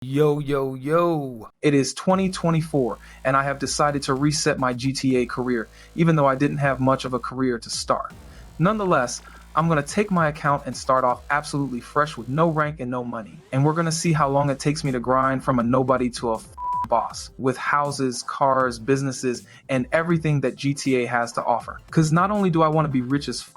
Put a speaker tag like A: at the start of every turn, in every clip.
A: Yo, yo, yo. It is 2024, and I have decided to reset my GTA career, even though I didn't have much of a career to start. Nonetheless, I'm going to take my account and start off absolutely fresh with no rank and no money. And we're going to see how long it takes me to grind from a nobody to a boss, with houses, cars, businesses, and everything that GTA has to offer. Because not only do I want to be rich as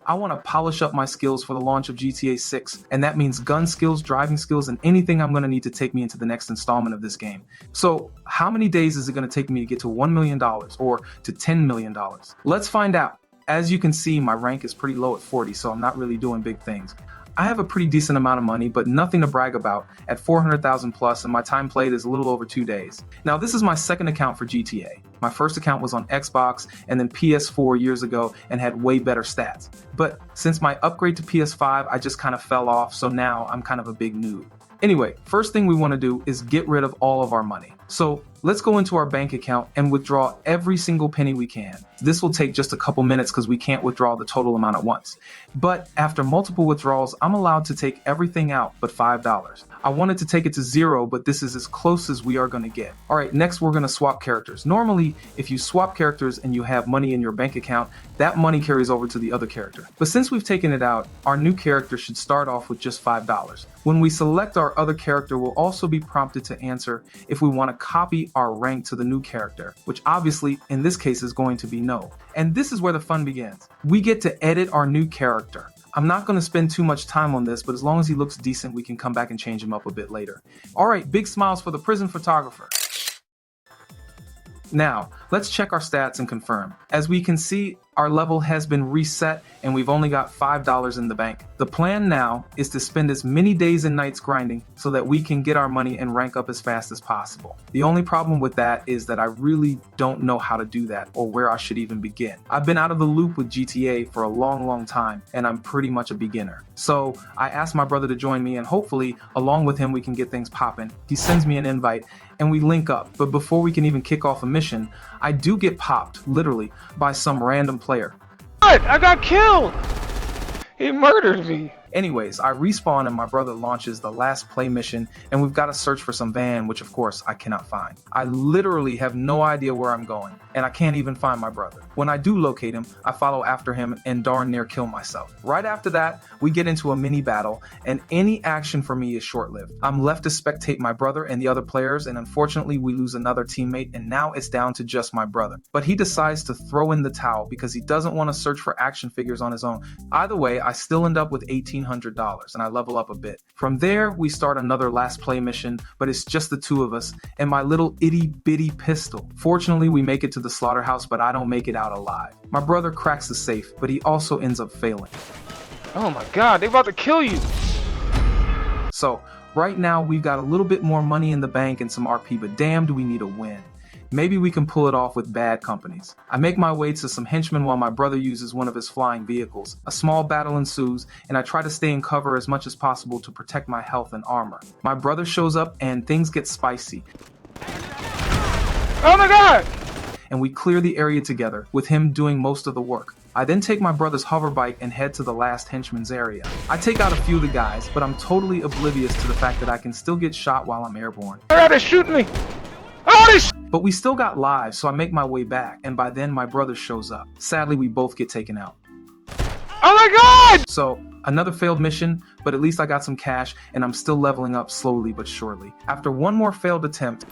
A: I want to polish up my skills for the launch of GTA 6, and that means gun skills, driving skills, and anything I'm going to need to take me into the next installment of this game. So, how many days is it going to take me to get to $1 million or to $10 million? Let's find out. As you can see, my rank is pretty low at 40, so I'm not really doing big things. I have a pretty decent amount of money, but nothing to brag about at 400,000 plus, and my time played is a little over 2 days. Now, this is my second account for GTA. My first account was on Xbox and then PS4 years ago and had way better stats. But since my upgrade to PS5, I just kind of fell off, so now I'm kind of a big noob. Anyway, first thing we want to do is get rid of all of our money. So let's go into our bank account and withdraw every single penny we can. This will take just a couple minutes because we can't withdraw the total amount at once. But after multiple withdrawals, I'm allowed to take everything out but $5. I wanted to take it to 0, but this is as close as we are going to get. All right, next we're going to swap characters. Normally, if you swap characters and you have money in your bank account, that money carries over to the other character. But since we've taken it out, our new character should start off with just $5. When we select our other character, we'll also be prompted to answer if we want to copy our rank to the new character, which obviously in this case is going to be no. And this is where the fun begins. We get to edit our new character. I'm not going to spend too much time on this, but as long as he looks decent, we can come back and change him up a bit later. All right, big smiles for the prison photographer. Now, let's check our stats and confirm. As we can see, our level has been reset and we've only got $5 in the bank. The plan now is to spend as many days and nights grinding so that we can get our money and rank up as fast as possible. The only problem with that is that I really don't know how to do that or where I should even begin. I've been out of the loop with GTA for a long time and I'm pretty much a beginner. So I asked my brother to join me and hopefully along with him we can get things popping. He sends me an invite and we link up, but before we can even kick off a mission, I do get popped, literally, by some random player.
B: What? I got killed! He murdered me!
A: Anyways, I respawn and my brother launches the last play mission and we've got to search for some van, which of course I cannot find. I literally have no idea where I'm going and I can't even find my brother. When I do locate him, I follow after him and darn near kill myself. Right after that, we get into a mini battle and any action for me is short-lived. I'm left to spectate my brother and the other players and unfortunately we lose another teammate and now it's down to just my brother. But he decides to throw in the towel because he doesn't want to search for action figures on his own. Either way, I still end up with $1,800 and I level up a bit. From there, we start another last play mission, but it's just the two of us and my little itty bitty pistol. Fortunately, we make it to the slaughterhouse, but I don't make it out alive. My brother cracks the safe, but he also ends up failing.
B: Oh my god, they about to kill you!
A: So, right now we've got a little bit more money in the bank and some RP, but damn do we need a win. Maybe we can pull it off with bad companies. I make my way to some henchmen while my brother uses one of his flying vehicles. A small battle ensues, and I try to stay in cover as much as possible to protect my health and armor. My brother shows up, and things get spicy.
B: Oh my god!
A: And we clear the area together, with him doing most of the work. I then take my brother's hover bike and head to the last henchman's area. I take out a few of the guys, but I'm totally oblivious to the fact that I can still get shot while I'm airborne.
B: Oh god, they're shooting me! Oh,
A: But we still got lives, so I make my way back, and by then my brother shows up. Sadly, we both get taken out.
B: Oh my god!
A: So, another failed mission, but at least I got some cash, and I'm still leveling up slowly but surely. After one more failed attempt,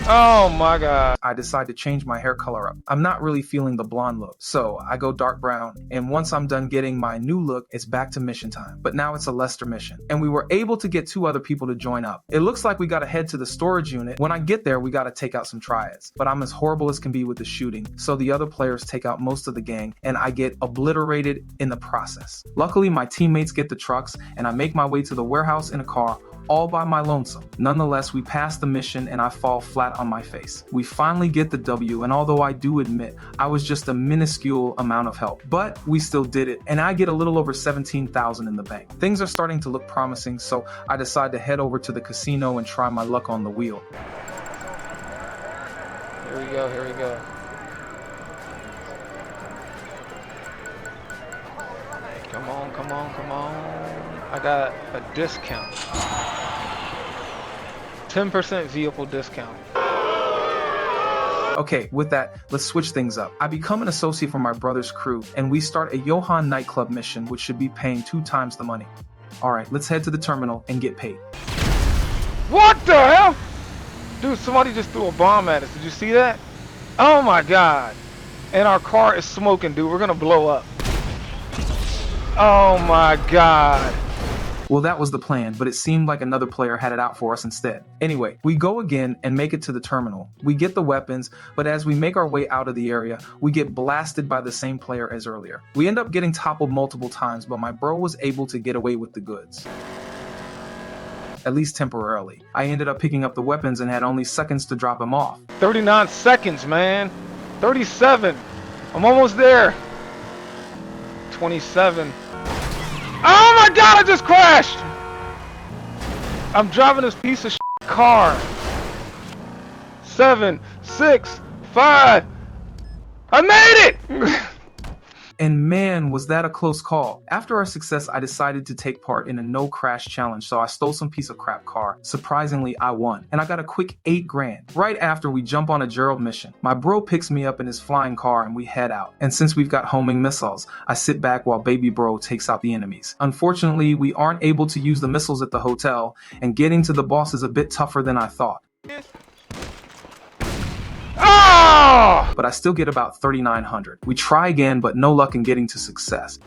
B: Oh my god.
A: I decide to change my hair color up. I'm not really feeling the blonde look, so I go dark brown, and once I'm done getting my new look, it's back to mission time. But now it's a Lester mission, and we were able to get 2 other people to join up. It looks like we gotta head to the storage unit. When I get there, we gotta take out some triads, but I'm as horrible as can be with the shooting, so the other players take out most of the gang, and I get obliterated in the process. Luckily, my teammates get the trucks, and I make my way to the warehouse in a car, all by my lonesome. Nonetheless, we pass the mission and I fall flat on my face. We finally get the W, and although I do admit I was just a minuscule amount of help, but we still did it, and I get a little over 17,000 in the bank. Things are starting to look promising, so I decide to head over to the casino and try my luck on the wheel.
B: Here we go, here we go. Come on, come on, come on. I got a discount. 10% vehicle discount.
A: Okay, with that, let's switch things up. I become an associate for my brother's crew, and we start a Johan nightclub mission, which should be paying 2 times the money. Alright, let's head to the terminal and get paid.
B: What the hell? Dude, somebody just threw a bomb at us. Did you see that? Oh my god. And our car is smoking, dude. We're gonna blow up. Oh my god.
A: Well, that was the plan, but it seemed like another player had it out for us instead. Anyway, we go again and make it to the terminal. We get the weapons, but as we make our way out of the area, we get blasted by the same player as earlier. We end up getting toppled multiple times, but my bro was able to get away with the goods. At least temporarily. I ended up picking up the weapons and had only seconds to drop him off.
B: 39 seconds, man. 37. I'm almost there. 27. Oh my god, I just crashed! I'm driving this piece of shit car. 7, 6, 5. I made it!
A: And man, was that a close call. After our success, I decided to take part in a no crash challenge, so I stole some piece of crap car. Surprisingly, I won, and I got a quick 8 grand. Right after, we jump on a Gerald mission. My bro picks me up in his flying car and we head out. And since we've got homing missiles, I sit back while baby bro takes out the enemies. Unfortunately, we aren't able to use the missiles at the hotel, and getting to the boss is a bit tougher than I thought.
B: Oh!
A: But I still get about 3,900. We try again, but no luck in getting to success.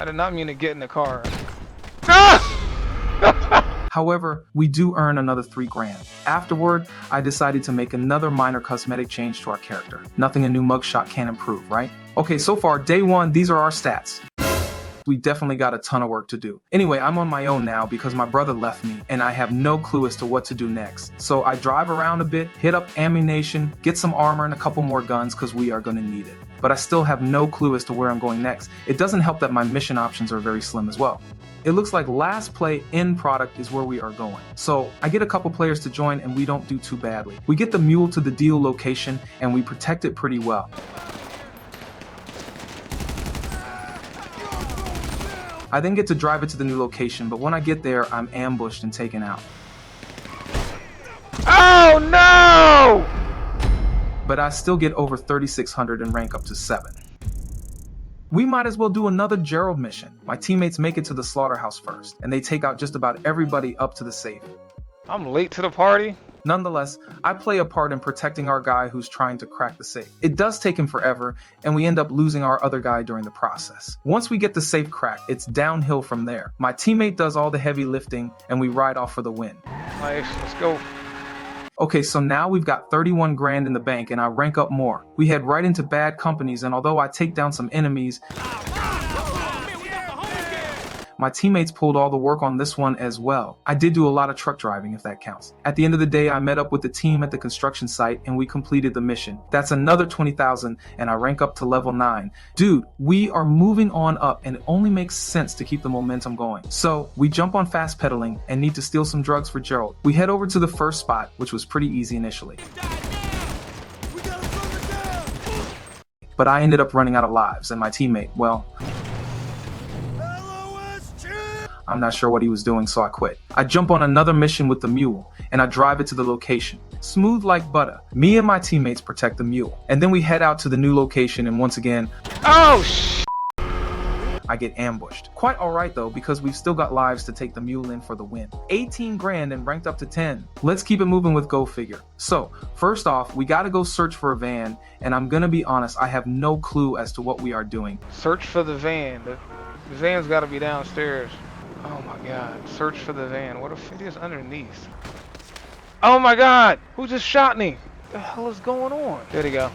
B: I did not mean to get in the car. Ah!
A: However, we do earn another 3 grand. Afterward, I decided to make another minor cosmetic change to our character. Nothing a new mugshot can't improve, right? Okay, so far, day 1, these are our stats. We definitely got a ton of work to do. Anyway, I'm on my own now because my brother left me and I have no clue as to what to do next. So I drive around a bit, hit up ammunition, get some armor and a couple more guns because we are going to need it. But I still have no clue as to where I'm going next. It doesn't help that my mission options are very slim as well. It looks like last play end product is where we are going. So I get a couple players to join and we don't do too badly. We get the mule to the deal location and we protect it pretty well. I then get to drive it to the new location, but when I get there, I'm ambushed and taken out.
B: Oh no!
A: But I still get over 3,600 and rank up to 7. We might as well do another Gerald mission. My teammates make it to the slaughterhouse first, and they take out just about everybody up to the safe.
B: I'm late to the party.
A: Nonetheless, I play a part in protecting our guy who's trying to crack the safe. It does take him forever, and we end up losing our other guy during the process. Once we get the safe cracked, it's downhill from there. My teammate does all the heavy lifting, and we ride off for the win.
B: Nice, let's go.
A: Okay, so now we've got 31 grand in the bank, and I rank up more. We head right into bad companies, and although I take down some enemies, my teammates pulled all the work on this one as well. I did do a lot of truck driving, if that counts. At the end of the day, I met up with the team at the construction site and we completed the mission. That's another 20,000 and I rank up to level 9. Dude, we are moving on up and it only makes sense to keep the momentum going. So we jump on fast pedaling and need to steal some drugs for Gerald. We head over to the first spot, which was pretty easy initially. But I ended up running out of lives and my teammate, well, I'm not sure what he was doing, so I quit. I jump on another mission with the mule, and I drive it to the location. Smooth like butter. Me and my teammates protect the mule. And then we head out to the new location, and once again,
B: oh
A: I get ambushed. Quite alright though, because we've still got lives to take the mule in for the win. 18 grand and ranked up to 10. Let's keep it moving with Go Figure. So, first off, we gotta go search for a van, and I'm gonna be honest, I have no clue as to what we are doing.
B: Search for the van. The van's gotta be downstairs. Oh my god, search for the van. What if it is underneath? Oh my god, who just shot me? What the hell is going on? There we go.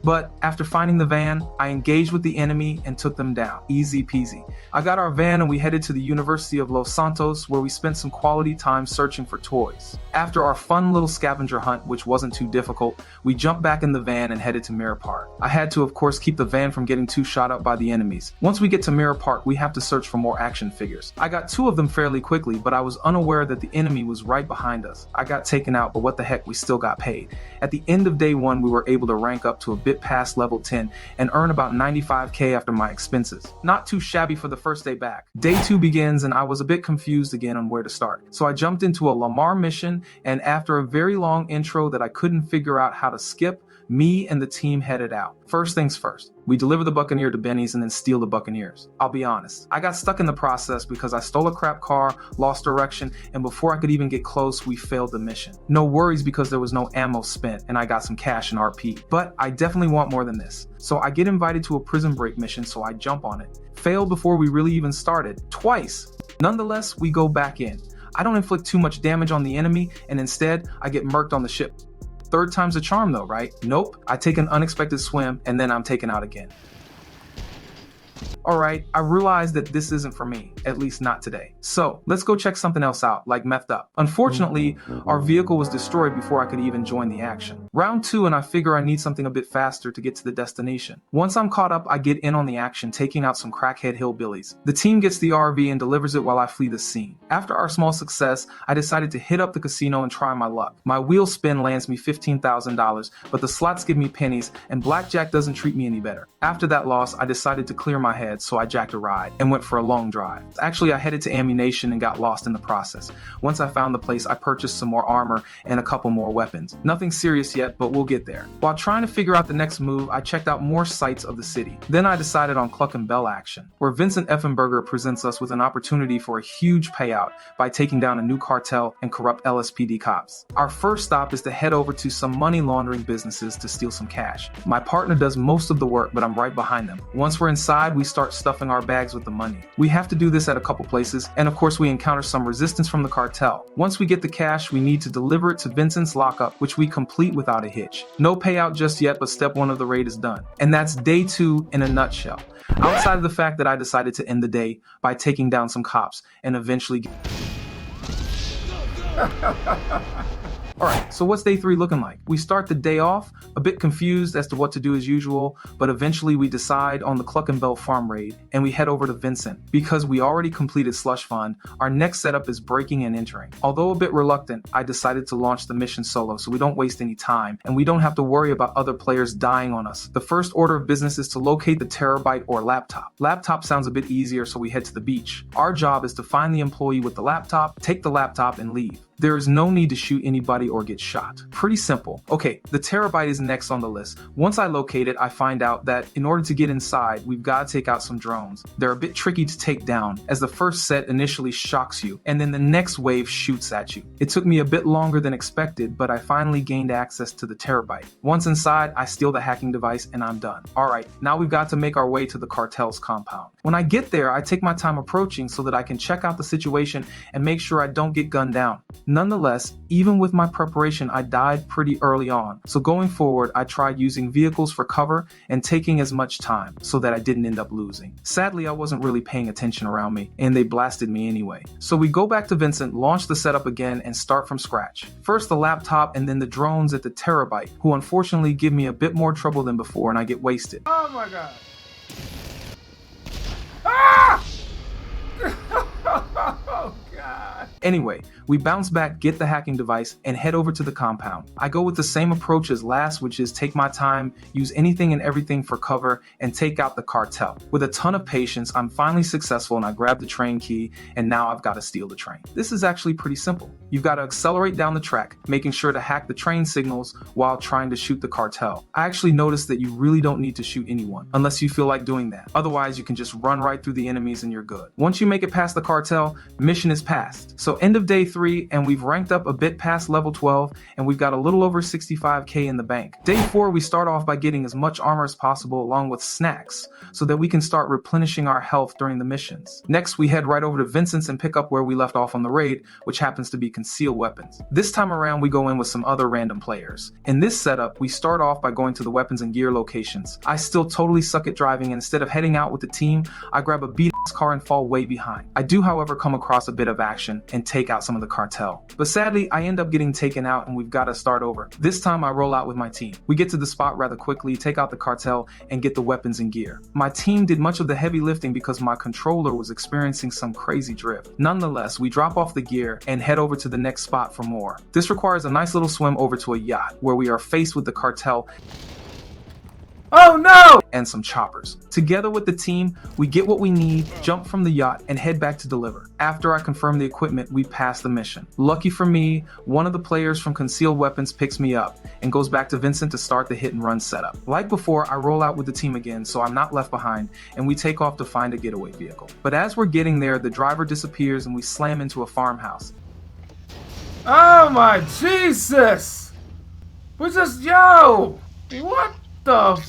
A: But after finding the van, I engaged with the enemy and took them down. Easy peasy. I got our van and we headed to the University of Los Santos where we spent some quality time searching for toys. After our fun little scavenger hunt, which wasn't too difficult, we jumped back in the van and headed to Mirror Park. I had to, of course, keep the van from getting too shot up by the enemies. Once we get to Mirror Park, we have to search for more action figures. I got 2 of them fairly quickly, but I was unaware that the enemy was right behind us. I got taken out, but what the heck, we still got paid. At the end of day 1, we were able to rank up to a bit bit past level 10 and earn about 95k after my expenses. Not too shabby for the first day back. Day 2 begins and I was a bit confused again on where to start. So I jumped into a Lamar mission, and after a very long intro that I couldn't figure out how to skip, me and the team headed out. First things first, we deliver the Buccaneer to Benny's and then steal the Buccaneers. I'll be honest, I got stuck in the process because I stole a crap car, lost direction, and before I could even get close, we failed the mission. No worries because there was no ammo spent and I got some cash in RP. But I definitely want more than this. So I get invited to a prison break mission, so I jump on it. Failed before we really even started, twice. Nonetheless, we go back in. I don't inflict too much damage on the enemy, and instead, I get murked on the ship. Third time's a charm though, right? Nope. I take an unexpected swim and then I'm taken out again. Alright, I realize that this isn't for me, at least not today. So, let's go check something else out, like Meth Up. Unfortunately, our vehicle was destroyed before I could even join the action. Round 2 and I figure I need something a bit faster to get to the destination. Once I'm caught up, I get in on the action, taking out some crackhead hillbillies. The team gets the RV and delivers it while I flee the scene. After our small success, I decided to hit up the casino and try my luck. My wheel spin lands me $15,000, but the slots give me pennies, and blackjack doesn't treat me any better. After that loss, I decided to clear my head, so I jacked a ride and went for a long drive. Actually, I headed to ammunition and got lost in the process. Once I found the place, I purchased some more armor and a couple more weapons. Nothing serious yet, but we'll get there. While trying to figure out the next move, I checked out more sights of the city. Then I decided on Cluck and Bell action, where Vincent Effenberger presents us with an opportunity for a huge payout by taking down a new cartel and corrupt LSPD cops. Our first stop is to head over to some money laundering businesses to steal some cash. My partner does most of the work, but I'm right behind them. Once we're inside, we start stuffing our bags with the money. We have to do this at a couple places, and of course we encounter some resistance from the cartel. Once we get the cash, we need to deliver it to Vincent's lockup, which we complete without a hitch. No payout just yet, but step 1 of the raid is done. And that's day 2 in a nutshell. Outside of the fact that I decided to end the day by taking down some cops and eventually Alright, so what's day 3 looking like? We start the day off, a bit confused as to what to do as usual, but eventually we decide on the Cluck and Bell farm raid, and we head over to Vincent. Because we already completed Slush Fund, our next setup is breaking and entering. Although a bit reluctant, I decided to launch the mission solo so we don't waste any time, and we don't have to worry about other players dying on us. The first order of business is to locate the terabyte or laptop. Laptop sounds a bit easier, so we head to the beach. Our job is to find the employee with the laptop, take the laptop, and leave. There is no need to shoot anybody or get shot. Pretty simple. Okay, the terabyte is next on the list. Once I locate it, I find out that in order to get inside, we've got to take out some drones. They're a bit tricky to take down, as the first set initially shocks you, and then the next wave shoots at you. It took me a bit longer than expected, but I finally gained access to the terabyte. Once inside, I steal the hacking device and I'm done. Alright, now we've got to make our way to the cartel's compound. When I get there, I take my time approaching so that I can check out the situation and make sure I don't get gunned down. Nonetheless, even with my preparation, I died pretty early on. So going forward, I tried using vehicles for cover and taking as much time so that I didn't end up losing. Sadly, I wasn't really paying attention around me and they blasted me anyway. So we go back to Vincent, launch the setup again and start from scratch. First the laptop and then the drones at the terabyte, who unfortunately give me a bit more trouble than before and I get wasted.
B: Oh my god. Ah! Oh god.
A: Anyway, we bounce back, get the hacking device, and head over to the compound. I go with the same approach as last, which is take my time, use anything and everything for cover, and take out the cartel. With a ton of patience, I'm finally successful and I grab the train key, and now I've got to steal the train. This is actually pretty simple. You've got to accelerate down the track, making sure to hack the train signals while trying to shoot the cartel. I actually noticed that you really don't need to shoot anyone, unless you feel like doing that. Otherwise, you can just run right through the enemies and you're good. Once you make it past the cartel, mission is passed. So end of day 3, and we've ranked up a bit past level 12, and we've got a little over 65k in the bank. Day 4, we start off by getting as much armor as possible along with snacks, so that we can start replenishing our health during the missions. Next, we head right over to Vincent's and pick up where we left off on the raid, which happens to be concealed weapons. This time around, we go in with some other random players. In this setup, we start off by going to the weapons and gear locations. I still totally suck at driving, and instead of heading out with the team, I grab a beat-ass car and fall way behind. I do, however, come across a bit of action and take out some of the cartel. But sadly, I end up getting taken out and we've got to start over. This time I roll out with my team. We get to the spot rather quickly, take out the cartel, and get the weapons and gear. My team did much of the heavy lifting because my controller was experiencing some crazy drift. Nonetheless, we drop off the gear and head over to the next spot for more. This requires a nice little swim over to a yacht, where we are faced with the cartel. Oh no! And some choppers. Together with the team, we get what we need, jump from the yacht, and head back to deliver. After I confirm the equipment, we pass the mission. Lucky for me, one of the players from Concealed Weapons picks me up and goes back to Vincent to start the hit and run setup. Like before, I roll out with the team again, so I'm not left behind, and we take off to find a getaway vehicle. But as we're getting there, the driver disappears and we slam into a farmhouse.
C: Oh my Jesus! We just, yo! What the?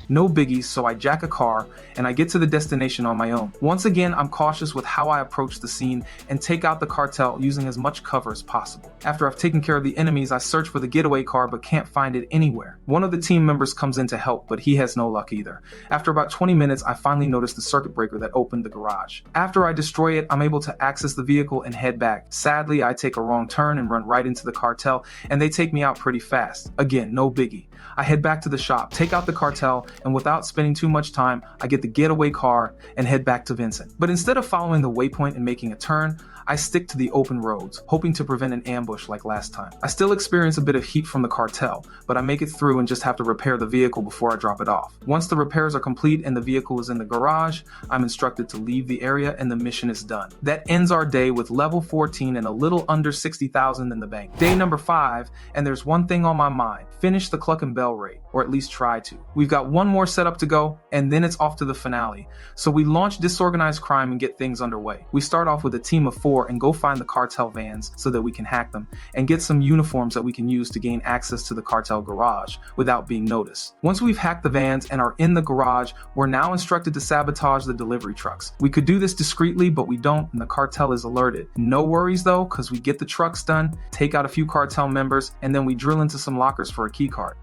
A: No biggies, so I jack a car and I get to the destination on my own. Once again, I'm cautious with how I approach the scene and take out the cartel using as much cover as possible. After I've taken care of the enemies, I search for the getaway car but can't find it anywhere. One of the team members comes in to help, but he has no luck either. After about 20 minutes, I finally notice the circuit breaker that opened the garage. After I destroy it, I'm able to access the vehicle and head back. Sadly, I take a wrong turn and run right into the cartel, and they take me out pretty fast. Again, no biggie. I head back to the shop, take out the cartel, and without spending too much time, I get the getaway car and head back to Vincent. But instead of following the waypoint and making a turn, I stick to the open roads, hoping to prevent an ambush like last time. I still experience a bit of heat from the cartel, but I make it through and just have to repair the vehicle before I drop it off. Once the repairs are complete and the vehicle is in the garage, I'm instructed to leave the area and the mission is done. That ends our day with level 14 and a little under 60,000 in the bank. Day number 5, and there's one thing on my mind: finish the Cluck and Bell raid, or at least try to. We've got one more setup to go, and then it's off to the finale. So we launch Disorganized Crime and get things underway. We start off with a team of 4 and go find the cartel vans so that we can hack them and get some uniforms that we can use to gain access to the cartel garage without being noticed. Once we've hacked the vans and are in the garage, we're now instructed to sabotage the delivery trucks. We could do this discreetly, but we don't, and the cartel is alerted. No worries though, because we get the trucks done, take out a few cartel members, and then we drill into some lockers for a key card.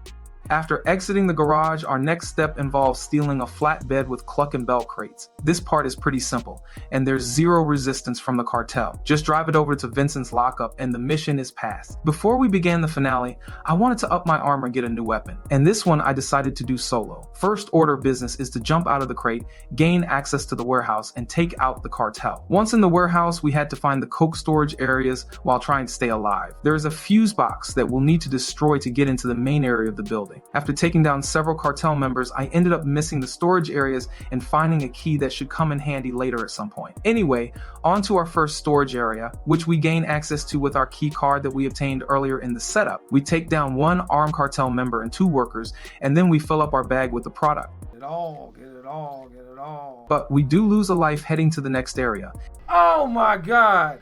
A: After exiting the garage, our next step involves stealing a flatbed with Cluck and Bell crates. This part is pretty simple, and there's zero resistance from the cartel. Just drive it over to Vincent's lockup and the mission is passed. Before we began the finale, I wanted to up my armor and get a new weapon, and this one I decided to do solo. First order of business is to jump out of the crate, gain access to the warehouse, and take out the cartel. Once in the warehouse, we had to find the coke storage areas while trying to stay alive. There is a fuse box that we'll need to destroy to get into the main area of the building. After taking down several cartel members, I ended up missing the storage areas and finding a key that should come in handy later at some point. Anyway, on to our first storage area, which we gain access to with our key card that we obtained earlier in the setup. We take down one armed cartel member and 2 workers, and then we fill up our bag with the product.
C: Get it all, get it all, get it all.
A: But we do lose a life heading to the next area.
C: Oh my God.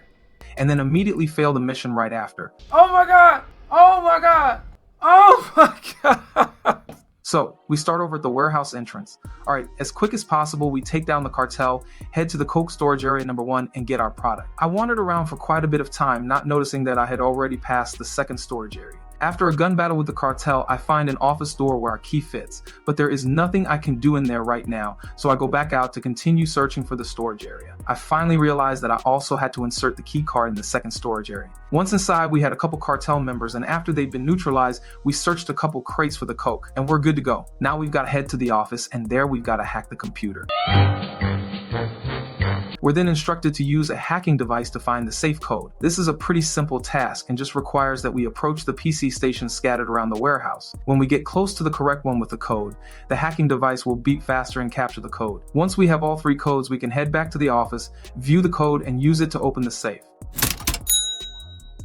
A: And then immediately fail the mission right after.
C: Oh my God. Oh my God. Oh my God.
A: So we start over at the warehouse entrance. All right, as quick as possible, we take down the cartel, head to the coke storage area number 1, and get our product. I wandered around for quite a bit of time, not noticing that I had already passed the second storage area. After a gun battle with the cartel, I find an office door where our key fits, but there is nothing I can do in there right now, so I go back out to continue searching for the storage area. I finally realized that I also had to insert the key card in the second storage area. Once inside, we had a couple cartel members, and after they'd been neutralized, we searched a couple crates for the coke, and we're good to go. Now we've got to head to the office, and there we've got to hack the computer. We're then instructed to use a hacking device to find the safe code. This is a pretty simple task and just requires that we approach the PC stations scattered around the warehouse. When we get close to the correct one with the code, the hacking device will beep faster and capture the code. Once we have all 3 codes, we can head back to the office, view the code, and use it to open the safe.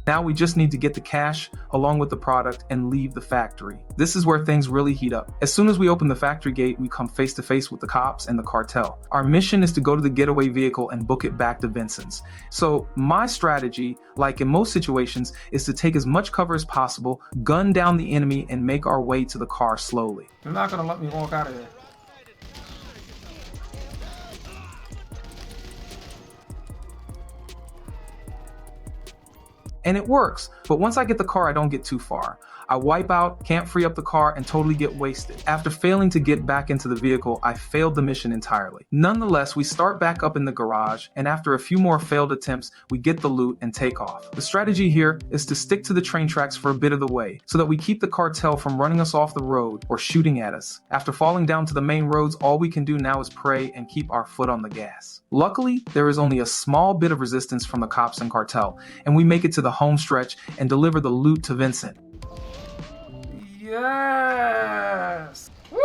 A: Now we just need to get the cash along with the product and leave the factory. This is where things really heat up. As soon as we open the factory gate, we come face to face with the cops and the cartel. Our mission is to go to the getaway vehicle and book it back to Vincent's. So my strategy, like in most situations, is to take as much cover as possible, gun down the enemy, and make our way to the car slowly.
C: They're not gonna let me walk out of here.
A: And it works, but once I get the car, I don't get too far. I wipe out, can't free up the car, and totally get wasted. After failing to get back into the vehicle, I failed the mission entirely. Nonetheless, we start back up in the garage, and after a few more failed attempts, we get the loot and take off. The strategy here is to stick to the train tracks for a bit of the way, so that we keep the cartel from running us off the road or shooting at us. After falling down to the main roads, all we can do now is pray and keep our foot on the gas. Luckily, there is only a small bit of resistance from the cops and cartel, and we make it to the home stretch and deliver the loot to Vincent.
C: Yes! Woo!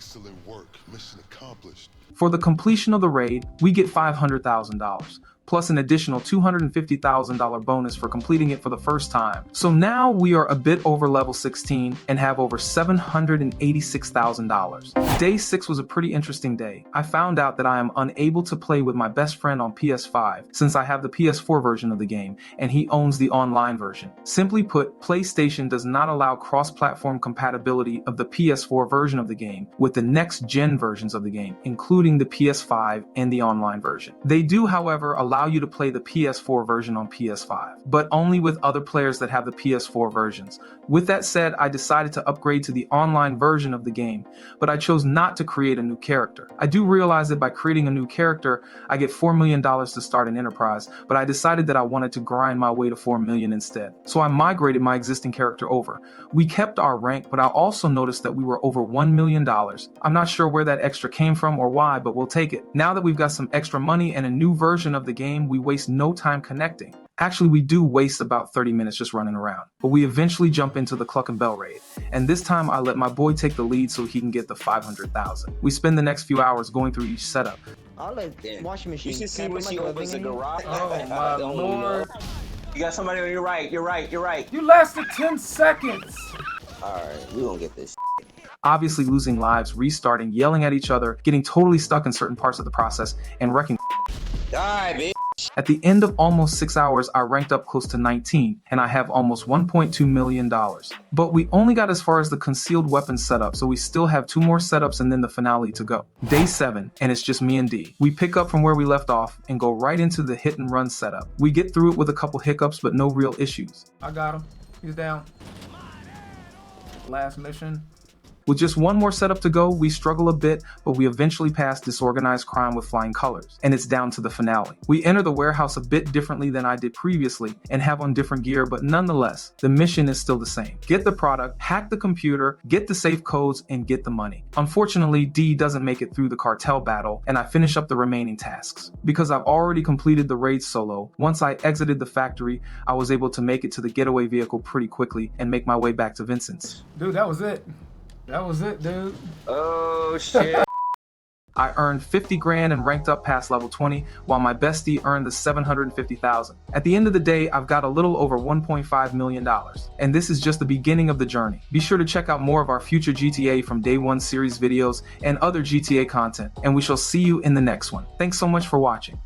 D: Excellent work. Mission accomplished.
A: For the completion of the raid, we get $500,000, plus an additional $250,000 bonus for completing it for the first time. So now we are a bit over level 16 and have over $786,000. Day 6 was a pretty interesting day. I found out that I am unable to play with my best friend on PS5 since I have the PS4 version of the game and he owns the online version. Simply put, PlayStation does not allow cross-platform compatibility of the PS4 version of the game with the next-gen versions of the game, including the PS5 and the online version. They do, however, allow you to play the PS4 version on PS5, but only with other players that have the PS4 versions. With that said, I decided to upgrade to the online version of the game, but I chose not to create a new character. I do realize that by creating a new character, I get $4 million to start an enterprise, but I decided that I wanted to grind my way to $4 million instead. So I migrated my existing character over. We kept our rank, but I also noticed that we were over $1 million. I'm not sure where that extra came from or why, but we'll take it. Now that we've got some extra money and a new version of the game, we waste no time connecting. Actually, we do waste about 30 minutes just running around, but we eventually jump into the Cluck and Bell raid. And this time I let my boy take the lead so he can get the 500,000. We spend the next few hours going through each setup.
E: I'll let washing machine.
F: You should see when she opens the garage.
C: Oh my lord.
F: You got somebody on your right. You're right.
C: You lasted 10 seconds.
F: Alright, we gonna get this.
A: Obviously losing lives, restarting, yelling at each other, getting totally stuck in certain parts of the process, and wrecking.
F: Die, bitch.
A: At the end of almost 6 hours, I ranked up close to 19, and I have almost $1.2 million. But we only got as far as the concealed weapon setup, so we still have 2 more setups and then the finale to go. Day 7, and it's just me and D. We pick up from where we left off and go right into the hit and run setup. We get through it with a couple hiccups, but no real issues.
C: I got him. He's down. Last mission.
A: With just one more setup to go, we struggle a bit, but we eventually pass Disorganized Crime with Flying Colors, and it's down to the finale. We enter the warehouse a bit differently than I did previously, and have on different gear, but nonetheless, the mission is still the same. Get the product, hack the computer, get the safe codes, and get the money. Unfortunately, D doesn't make it through the cartel battle, and I finish up the remaining tasks. Because I've already completed the raid solo, once I exited the factory, I was able to make it to the getaway vehicle pretty quickly and make my way back to Vincent's.
C: Dude, that was it. That was it, dude.
F: Oh shit.
A: I earned 50 grand and ranked up past level 20, while my bestie earned the 750,000. At the end of the day, I've got a little over $1.5 million. And this is just the beginning of the journey. Be sure to check out more of our future GTA from Day 1 series videos and other GTA content, and we shall see you in the next one. Thanks so much for watching.